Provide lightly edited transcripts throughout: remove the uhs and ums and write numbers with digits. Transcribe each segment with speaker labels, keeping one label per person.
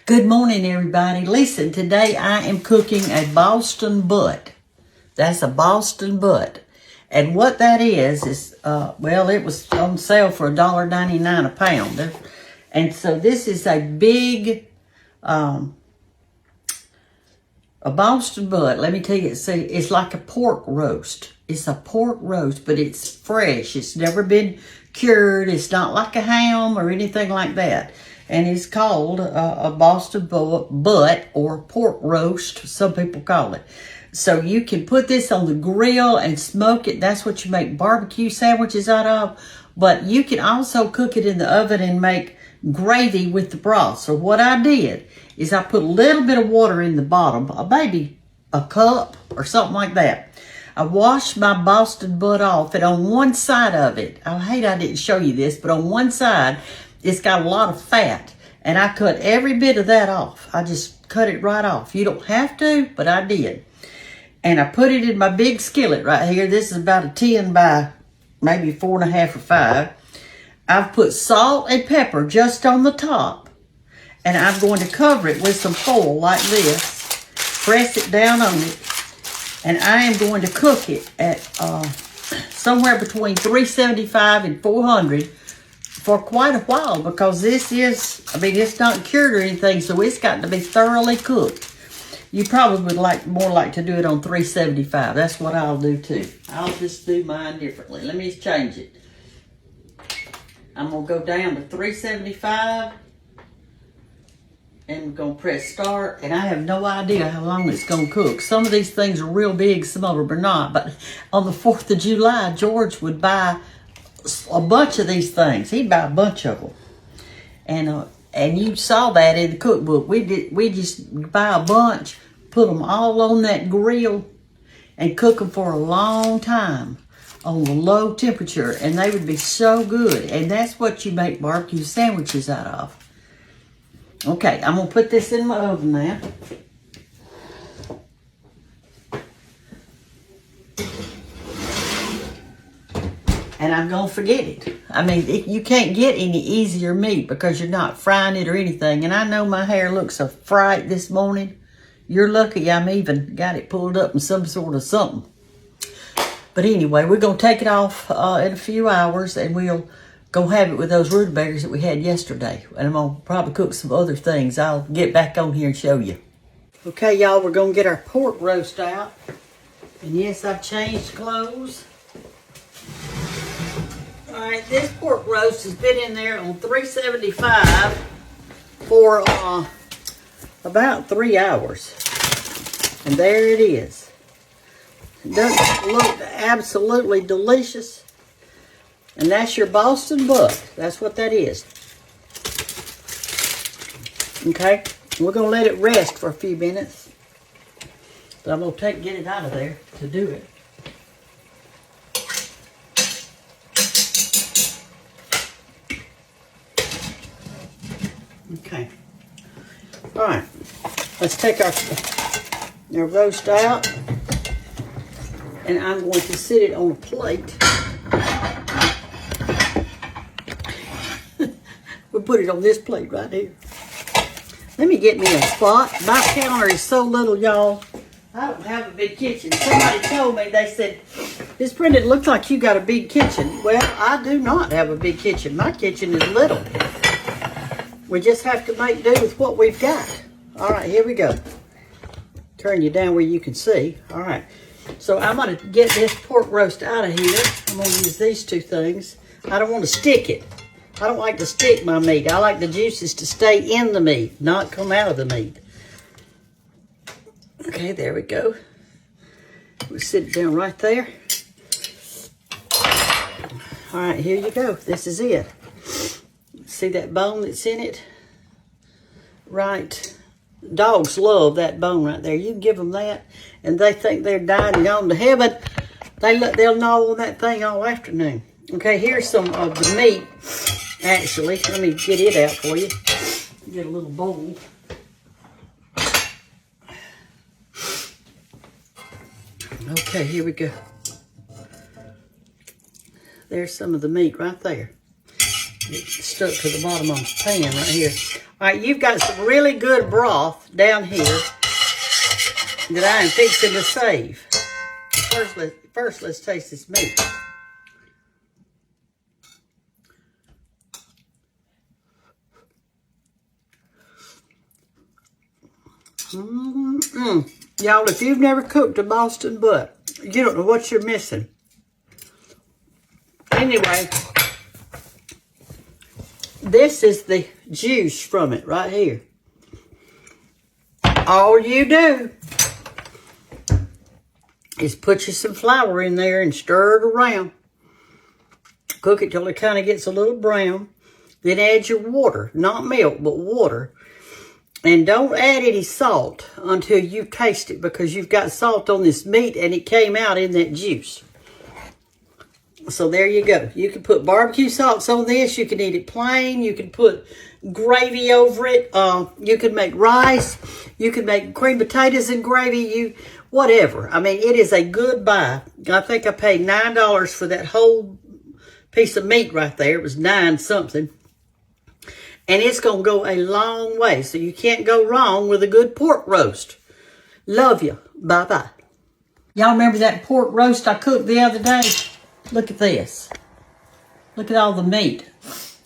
Speaker 1: Good morning, everybody. Listen, today I am cooking a Boston butt. That's a Boston butt. And what that is, well, it was on sale for $1.99 a pound. And so this is a big, a Boston butt. Let me tell you, it's like a pork roast. It's a pork roast, but it's fresh. It's never been cured. It's not like a ham or anything like that. And it's called a Boston butt or pork roast, some people call it. So you can put this on the grill and smoke it. That's what you make barbecue sandwiches out of. But you can also cook it in the oven and make gravy with the broth. So what I did is I put a little bit of water in the bottom, maybe a cup or something like that. I washed my Boston butt off, and on one side of it, I hate I didn't show you this, but on one side, it's got a lot of fat, and I cut every bit of that off. I just cut it right off. You don't have to, but I did. And I put it in my big skillet right here. This is about a 10 by maybe 4.5 or 5. I've put salt and pepper just on the top, and I'm going to cover it with some foil like this. Press it down on it, and I am going to cook it at somewhere between 375 and 400 for quite a while, because this is, it's not cured or anything, so it's got to be thoroughly cooked. You probably would more like to do it on 375. That's what I'll do too. I'll just do mine differently. Let me change it. I'm going to go down to 375, and we're going to press start, and I have no idea how long it's going to cook. Some of these things are real big, some of them are not, but on the 4th of July, George would buy a bunch of these things. He'd buy a bunch of them. And you saw that in the cookbook. We just buy a bunch, put them all on that grill, and cook them for a long time on a low temperature, and they would be so good. And that's what you make barbecue sandwiches out of. Okay, I'm going to put this in my oven now. And I'm going to forget it. You can't get any easier meat because you're not frying it or anything. And I know my hair looks so fright this morning. You're lucky I'm even got it pulled up in some sort of something. But anyway, we're going to take it off in a few hours, and we'll go have it with those rutabagas that we had yesterday. And I'm going to probably cook some other things. I'll get back on here and show you. Okay, y'all, we're going to get our pork roast out. And yes, I've changed clothes. All right, this pork roast has been in there on 375 for about 3 hours. And there it is. It doesn't look absolutely delicious. And that's your Boston butt. That's what that is. Okay, we're going to let it rest for a few minutes. But I'm going to get it out of there to do it. Okay. All right. Let's take our roast out, and I'm going to sit it on a plate. We'll put it on this plate right here. Let me get me a spot. My counter is so little, y'all. I don't have a big kitchen. Somebody told me, they said, Miss Brenda, it looks like you got a big kitchen. Well, I do not have a big kitchen. My kitchen is little. We just have to make do with what we've got. All right, here we go. Turn you down where you can see. All right. So I'm going to get this pork roast out of here. I'm going to use these two things. I don't want to stick it. I don't like to stick my meat. I like the juices to stay in the meat, not come out of the meat. Okay, there we go. We'll sit it down right there. All right, here you go. This is it. See that bone that's in it? Right. Dogs love that bone right there. You can give them that, and they think they're dying and gone to heaven. They'll gnaw on that thing all afternoon. Okay, here's some of the meat, actually. Let me get it out for you. Get a little bowl. Okay, here we go. There's some of the meat right there. It's stuck to the bottom of the pan right here. All right, you've got some really good broth down here that I am fixing to save. First, let's taste this meat. Y'all, if you've never cooked a Boston butt, you don't know what you're missing. Anyway, this is the juice from it right here. All you do is put you some flour in there and stir it around. Cook it till it kind of gets a little brown. Then add your water, not milk, but water. And don't add any salt until you taste it, because you've got salt on this meat and it came out in that juice. So there you go. You can put barbecue sauce on this. You can eat it plain. You can put gravy over it. You can make rice. You can make cream potatoes and gravy. Whatever. I mean, it is a good buy. I think I paid $9 for that whole piece of meat right there. It was $9 something. And it's going to go a long way. So you can't go wrong with a good pork roast. Love you. Bye-bye. Y'all remember that pork roast I cooked the other day? Look at this. Look at all the meat.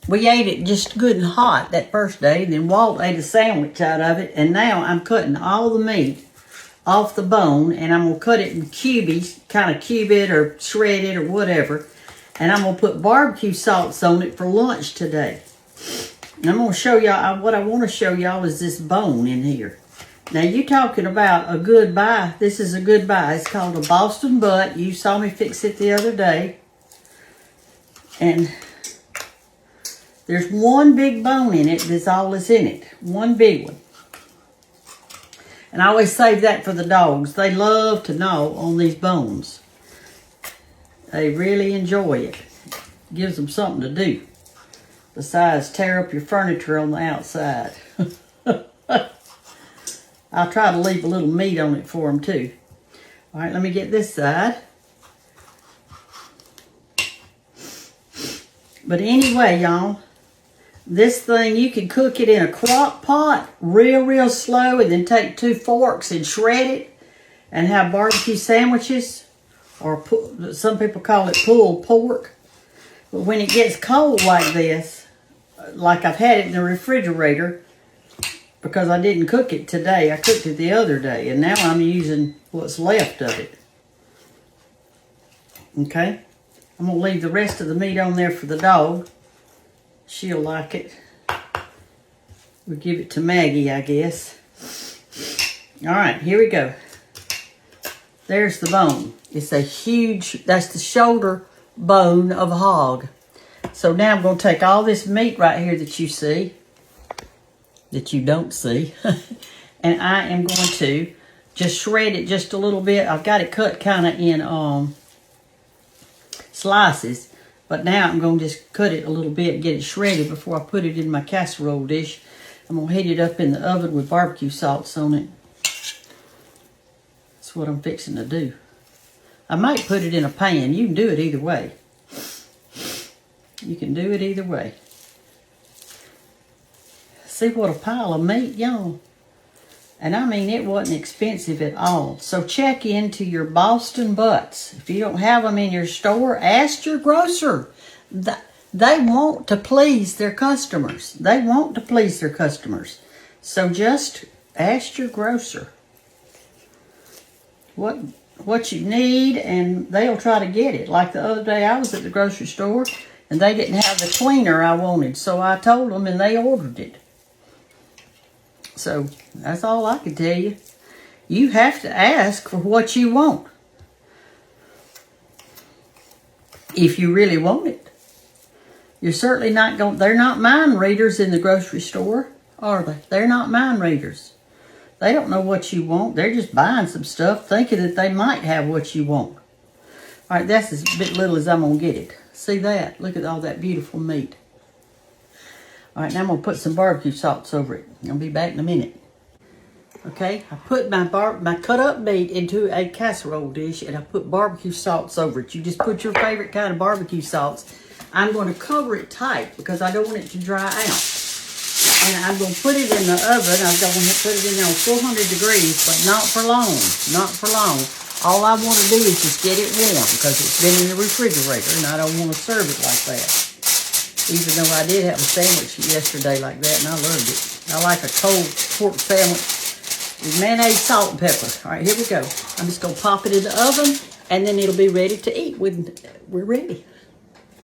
Speaker 1: We ate it just good and hot that first day. Then Walt ate a sandwich out of it. And now I'm cutting all the meat off the bone. And I'm going to cut it in cubies. Kind of cube it or shred it or whatever. And I'm going to put barbecue sauce on it for lunch today. And I'm going to show y'all, what I want to show y'all is this bone in here. Now, you talking about a good buy. This is a good buy. It's called a Boston butt. You saw me fix it the other day. And there's one big bone in it. That's all that's in it. One big one. And I always save that for the dogs. They love to gnaw on these bones. They really enjoy it. Gives them something to do. Besides, tear up your furniture on the outside. I'll try to leave a little meat on it for them too. All right, let me get this side. But anyway, y'all, this thing, you can cook it in a crock pot real slow, and then take 2 forks and shred it and have barbecue sandwiches, or some people call it pulled pork. But when it gets cold like this, like I've had it in the refrigerator, because I didn't cook it today. I cooked it the other day, and now I'm using what's left of it. Okay? I'm going to leave the rest of the meat on there for the dog. She'll like it. We'll give it to Maggie, I guess. All right, here we go. There's the bone. It's a huge, that's the shoulder bone of a hog. So now I'm going to take all this meat right here that you see, that you don't see, and I am going to just shred it just a little bit. I've got it cut kind of in slices, but now I'm going to just cut it a little bit, get it shredded before I put it in my casserole dish. I'm going to heat it up in the oven with barbecue sauce on it. That's what I'm fixing to do. I might put it in a pan. You can do it either way. You can do it either way. See what a pile of meat, y'all. And I mean, it wasn't expensive at all. So check into your Boston butts. If you don't have them in your store, ask your grocer. They want to please their customers. They want to please their customers. So just ask your grocer what you need, and they'll try to get it. Like the other day, I was at the grocery store, and they didn't have the cleaner I wanted. So I told them, and they ordered it. So that's all I can tell you. You have to ask for what you want, if you really want it. You're certainly not going, they're not mind readers in the grocery store, are they? They're not mind readers. They don't know what you want. They're just buying some stuff thinking that they might have what you want. All right, that's as bit little as I'm going to get it. See that? Look at all that beautiful meat. All right, now I'm going to put some barbecue sauce over it. I'll be back in a minute. Okay, I put my cut up meat into a casserole dish, and I put barbecue sauce over it. You just put your favorite kind of barbecue sauce. I'm going to cover it tight because I don't want it to dry out. And I'm going to put it in the oven. I'm going to put it in there on 400 degrees, but not for long. Not for long. All I want to do is just get it warm because it's been in the refrigerator and I don't want to serve it like that. Even though I did have a sandwich yesterday like that and I loved it. I like a cold pork sandwich with mayonnaise, salt, and pepper. All right, here we go. I'm just going to pop it in the oven and then it'll be ready to eat when we're ready.